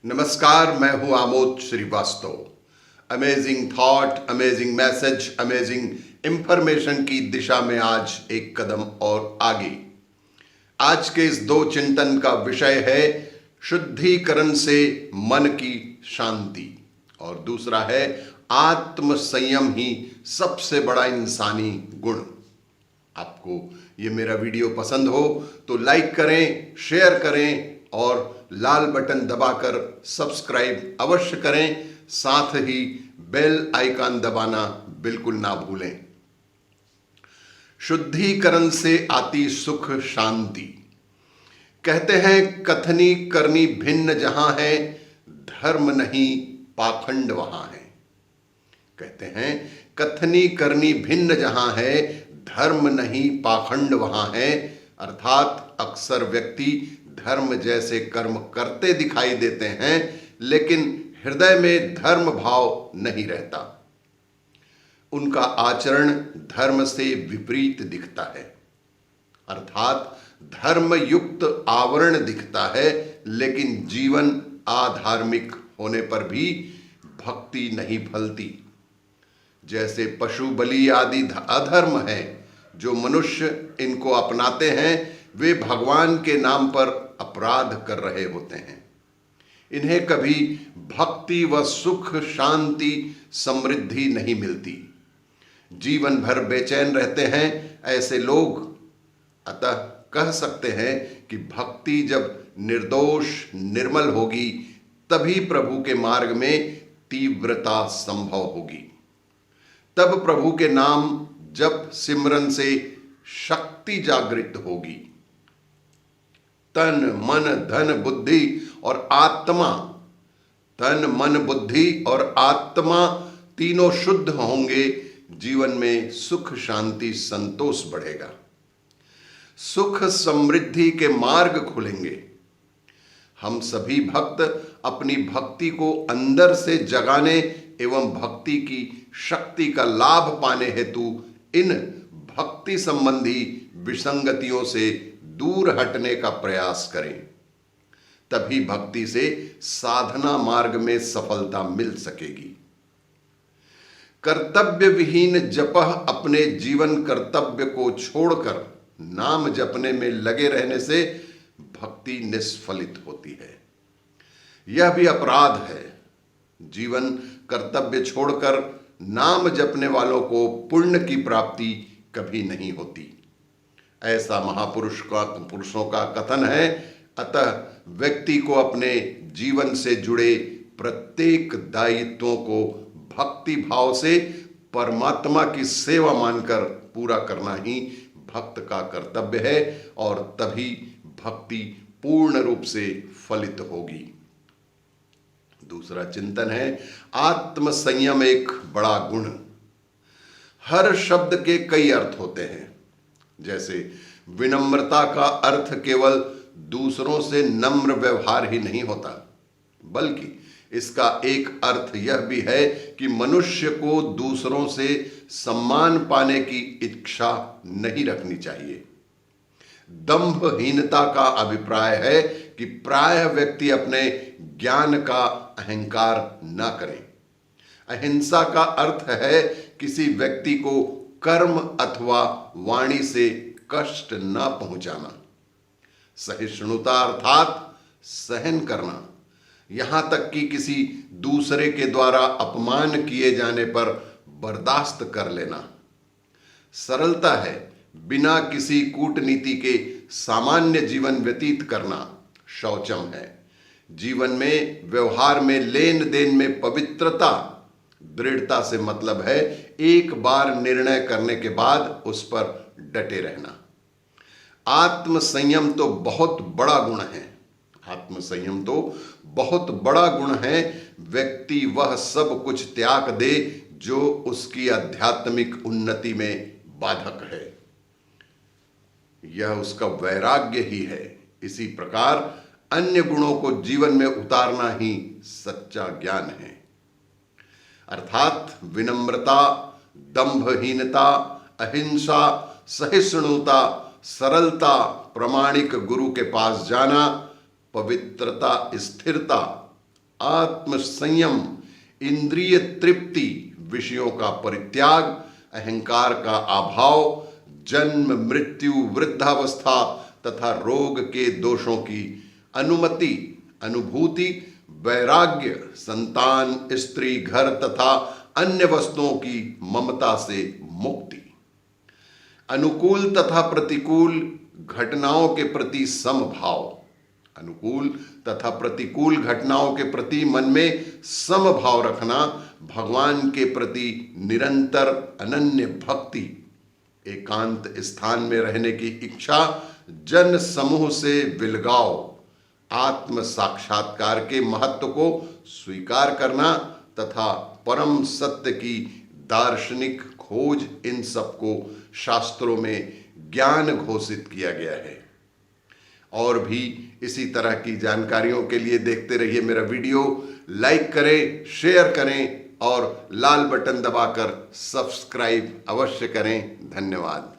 नमस्कार, मैं हूं Amod Shrivastava. Amazing thought, amazing message, amazing information की दिशा में आज एक कदम और आगे। आज के इस दो चिंतन का विषय है शुद्धिकरण से मन की शांति और दूसरा है आत्म संयम ही सबसे बड़ा इंसानी गुण। आपको ये मेरा वीडियो पसंद हो तो लाइक करें, शेयर करें और लाल बटन दबाकर सब्सक्राइब अवश्य करें। साथ ही बेल आइकन दबाना बिल्कुल ना भूलें। शुद्धिकरण से आती सुख शांति। कहते हैं कथनी करनी भिन्न जहां है, धर्म नहीं पाखंड वहां है। कहते हैं कथनी करनी भिन्न जहां है, धर्म नहीं पाखंड वहां है। अर्थात अक्सर व्यक्ति धर्म जैसे कर्म करते दिखाई देते हैं, लेकिन हृदय में धर्म भाव नहीं रहता। उनका आचरण धर्म से विपरीत दिखता है, अर्थात धर्म युक्त आवरण दिखता है, लेकिन जीवन अधार्मिक होने पर भी भक्ति नहीं फलती। जैसे पशु बलि आदि अधर्म है, जो मनुष्य इनको अपनाते हैं वे भगवान के नाम पर अपराध कर रहे होते हैं। इन्हें कभी भक्ति व सुख शांति समृद्धि नहीं मिलती, जीवन भर बेचैन रहते हैं ऐसे लोग। अतः कह सकते हैं कि भक्ति जब निर्दोष निर्मल होगी तभी प्रभु के मार्ग में तीव्रता संभव होगी। तब प्रभु के नाम जप सिमरन से शक्ति जागृत होगी। तन मन धन बुद्धि और आत्मा, तन मन बुद्धि और आत्मा तीनों शुद्ध होंगे। जीवन में सुख शांति संतोष बढ़ेगा, सुख समृद्धि के मार्ग खुलेंगे। हम सभी भक्त अपनी भक्ति को अंदर से जगाने एवं भक्ति की शक्ति का लाभ पाने हेतु इन भक्ति संबंधी विसंगतियों से दूर हटने का प्रयास करें। तभी भक्ति से साधना मार्ग में सफलता मिल सकेगी। कर्तव्य विहीन जपह, अपने जीवन कर्तव्य को छोड़कर नाम जपने में लगे रहने से भक्ति निष्फलित होती है। यह भी अपराध है। जीवन कर्तव्य छोड़कर नाम जपने वालों को पुण्य की प्राप्ति कभी नहीं होती, ऐसा पुरुषों का कथन है। अतः व्यक्ति को अपने जीवन से जुड़े प्रत्येक दायित्वों को भक्ति भाव से परमात्मा की सेवा मानकर पूरा करना ही भक्त का कर्तव्य है, और तभी भक्ति पूर्ण रूप से फलित होगी। दूसरा चिंतन है आत्म संयम एक बड़ा गुण। हर शब्द के कई अर्थ होते हैं। जैसे विनम्रता का अर्थ केवल दूसरों से नम्र व्यवहार ही नहीं होता, बल्कि इसका एक अर्थ यह भी है कि मनुष्य को दूसरों से सम्मान पाने की इच्छा नहीं रखनी चाहिए। दंभहीनता का अभिप्राय है कि प्रायः व्यक्ति अपने ज्ञान का अहंकार न करें। अहिंसा का अर्थ है किसी व्यक्ति को कर्म अथवा वाणी से कष्ट न पहुंचाना। सहिष्णुता अर्थात सहन करना, यहां तक कि किसी दूसरे के द्वारा अपमान किए जाने पर बर्दाश्त कर लेना। सरलता है बिना किसी कूटनीति के सामान्य जीवन व्यतीत करना शौचम है। जीवन में व्यवहार में लेन देन में पवित्रता, दृढ़ता से मतलब है एक बार निर्णय करने के बाद उस पर डटे रहना। आत्म संयम तो बहुत बड़ा गुण है। आत्म संयम तो बहुत बड़ा गुण है। व्यक्ति वह सब कुछ त्याग दे जो उसकी आध्यात्मिक उन्नति में बाधक है। यह उसका वैराग्य ही है। इसी प्रकार अन्य गुणों को जीवन में उतारना ही सच्चा ज्ञान है। अर्थात विनम्रता, दंभहीनता, अहिंसा, सहिष्णुता, सरलता, प्रामाणिक गुरु के पास जाना, पवित्रता, स्थिरता, आत्म संयम, इंद्रिय तृप्ति, विषयों का परित्याग, अहंकार का अभाव, जन्म मृत्यु, वृद्धावस्था तथा रोग के दोषों की अनुमति, अनुभूति, वैराग्य, संतान, स्त्री, घर तथा अन्य वस्तुओं की ममता से मुक्ति, अनुकूल तथा प्रतिकूल घटनाओं के प्रति समभाव, अनुकूल तथा प्रतिकूल घटनाओं के प्रति मन में समभाव रखना, भगवान के प्रति निरंतर अनन्य भक्ति, एकांत स्थान में रहने की इच्छा, जन समूह से विलगाव, आत्म साक्षात्कार के महत्व को स्वीकार करना तथा परम सत्य की दार्शनिक खोज, इन सबको शास्त्रों में ज्ञान घोषित किया गया है। और भी इसी तरह की जानकारियों के लिए देखते रहिए मेरा वीडियो, लाइक करें, शेयर करें और लाल बटन दबाकर सब्सक्राइब अवश्य करें। धन्यवाद।